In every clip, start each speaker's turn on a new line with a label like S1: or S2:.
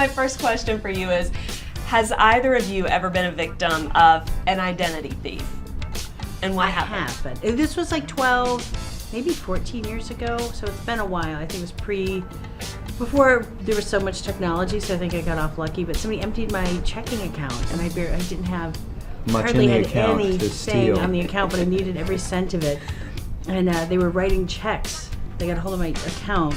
S1: my first question for you is, has either of you ever been a victim of an identity thief? And what happened?
S2: I have been. This was like 12, maybe 14 years ago, so it's been a while. I think it was before there was so much technology, so I think I got off lucky, but somebody emptied my checking account, and I didn't have hardly
S3: in the
S2: had
S3: account to
S2: anything
S3: steal.
S2: on the account, but I needed every cent of it. And they were writing checks. They got a hold of my account,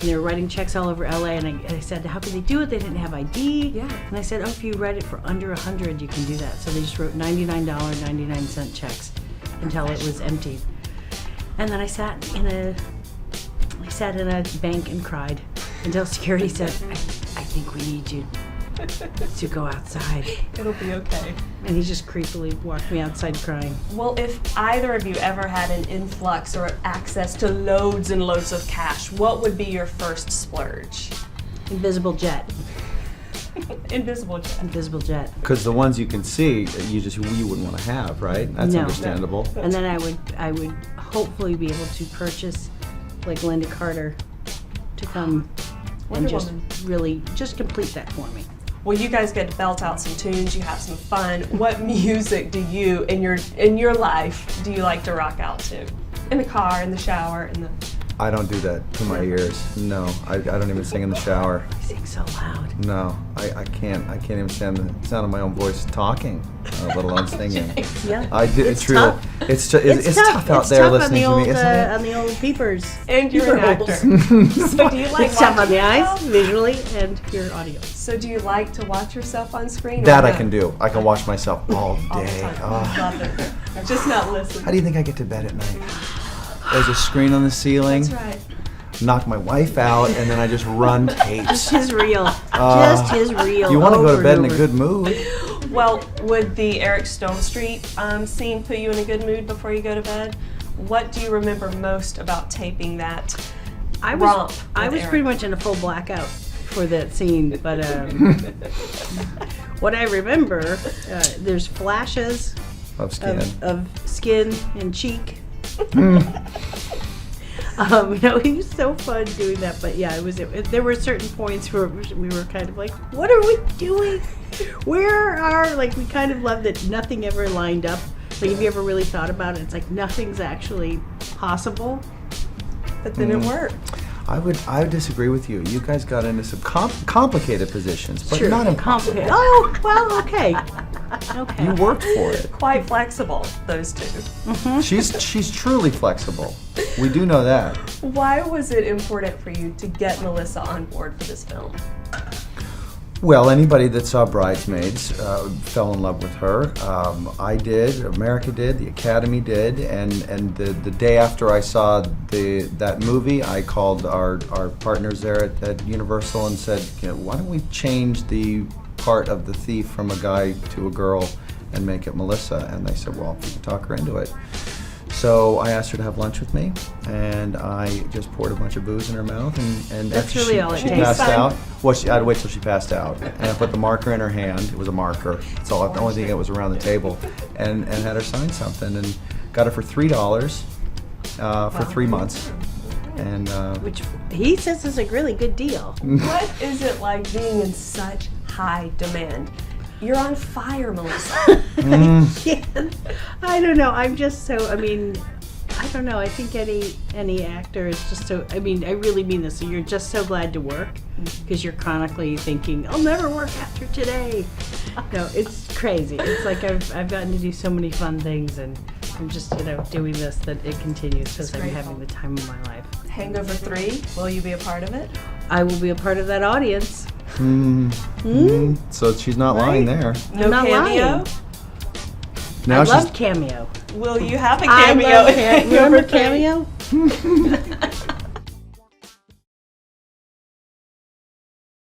S2: and they were writing checks all over LA, and I said, how could they do it? They didn't have ID.
S1: Yeah.
S2: And I said, oh, if you write it for under 100, you can do that. So they just wrote $99.99 checks until it was emptied. And then I sat in a bank and cried until security said, I think we need you to go outside.
S1: It'll be okay.
S2: And he just creepily walked me outside crying.
S1: Well, if either of you ever had an influx or access to loads and loads of cash, what would be your first splurge?
S2: Invisible jet.
S1: Invisible jet.
S2: Invisible jet.
S3: Because the ones you can see, you wouldn't want to have, right? That's
S2: No.
S3: understandable.
S2: And then I would hopefully be able to purchase, like Linda Carter, to come
S1: Wonder
S2: and just
S1: Woman.
S2: really just complete that for me.
S1: Well, you guys get to belt out some tunes. You have some fun. What music do you, in your life, do you like to rock out to? In the car, in the shower, in the.
S3: I don't do that to my ears. No, I don't even sing in the shower.
S2: I sing so loud.
S3: No, I can't. I can't even stand the sound of my own voice talking, let alone singing.
S2: Yeah.
S3: I do.
S2: It's
S3: Truly,
S2: tough.
S3: it's tough out
S2: It's
S3: there
S2: tough
S3: listening to me, isn't it?
S2: on the old peepers.
S1: And you're an actor. So do you like
S2: It's tough on the
S1: watching
S2: eyes,
S1: yourself?
S2: visually, and your audio.
S1: So do you like to watch yourself on screen? or
S3: That I
S1: no?
S3: can do. I can watch myself all
S1: All the
S3: day.
S1: time.
S3: Oh.
S1: Love it. Just not listen.
S3: How do you think I get to bed at night? There's a screen on the ceiling.
S1: That's right.
S3: Knock my wife out, and then I just run tapes.
S2: Just his reel. Just his reel.
S3: You want to go
S2: over
S3: to bed in
S2: and
S3: a
S2: over.
S3: good mood.
S1: Well, would the Eric Stone Street scene put you in a good mood before you go to bed? What do you remember most about taping that
S2: I
S1: romp
S2: was
S1: with Eric?
S2: pretty much in a full blackout for that scene, but what I remember, there's flashes
S3: Of skin.
S2: of skin and cheek. He was so fun doing that, but yeah, there were certain points where we were kind of like, what are we doing? We kind of loved that nothing ever lined up. Like, if you ever really thought about it, it's like nothing's actually possible.
S1: But then it worked.
S3: I would disagree with you. You guys got into some complicated positions, but
S2: Sure,
S3: not impossible.
S2: complicated. Oh, well, okay. Okay.
S3: You worked for it.
S1: Quite flexible, those two.
S3: She's truly flexible. We do know that.
S1: Why was it important for you to get Melissa on board for this film?
S3: Well, anybody that saw Bridesmaids fell in love with her. I did, America did, the Academy did, and the day after I saw that movie, I called our partners there at Universal and said, why don't we change the part of the thief from a guy to a girl and make it Melissa? And they said, well, we can talk her into it. So I asked her to have lunch with me, and I just poured a bunch of booze in her mouth, and
S2: That's
S3: after
S2: really all it
S3: she
S2: takes.
S3: passed out. Well, I'd wait till she passed out, and I put the marker in her hand. It was a marker. It's all the only thing that was around the table, and had her sign something, and got her for $3 for 3 months, and
S2: Which he says is a really good deal.
S1: What is it like being in such high demand? You're on fire, Melissa.
S2: Yeah. I don't know. I'm just so, I don't know. I think any actor is just so, I really mean this. So you're just so glad to work because you're chronically thinking, I'll never work after today. No, it's crazy. It's like I've gotten to do so many fun things, and I'm just, doing this that it continues because I'm
S1: grateful.
S2: having the time of my life.
S1: Hangover 3, will you be a part of it?
S2: I will be a part of that audience.
S3: so she's not lying there.
S1: No
S2: I'm not
S1: cameo?
S2: lying.
S3: Now
S2: I
S3: she's
S2: love Cameo.
S1: Will you have a
S2: I
S1: cameo?
S2: love
S1: in
S2: Remember
S1: Hangover 3?
S2: Cameo?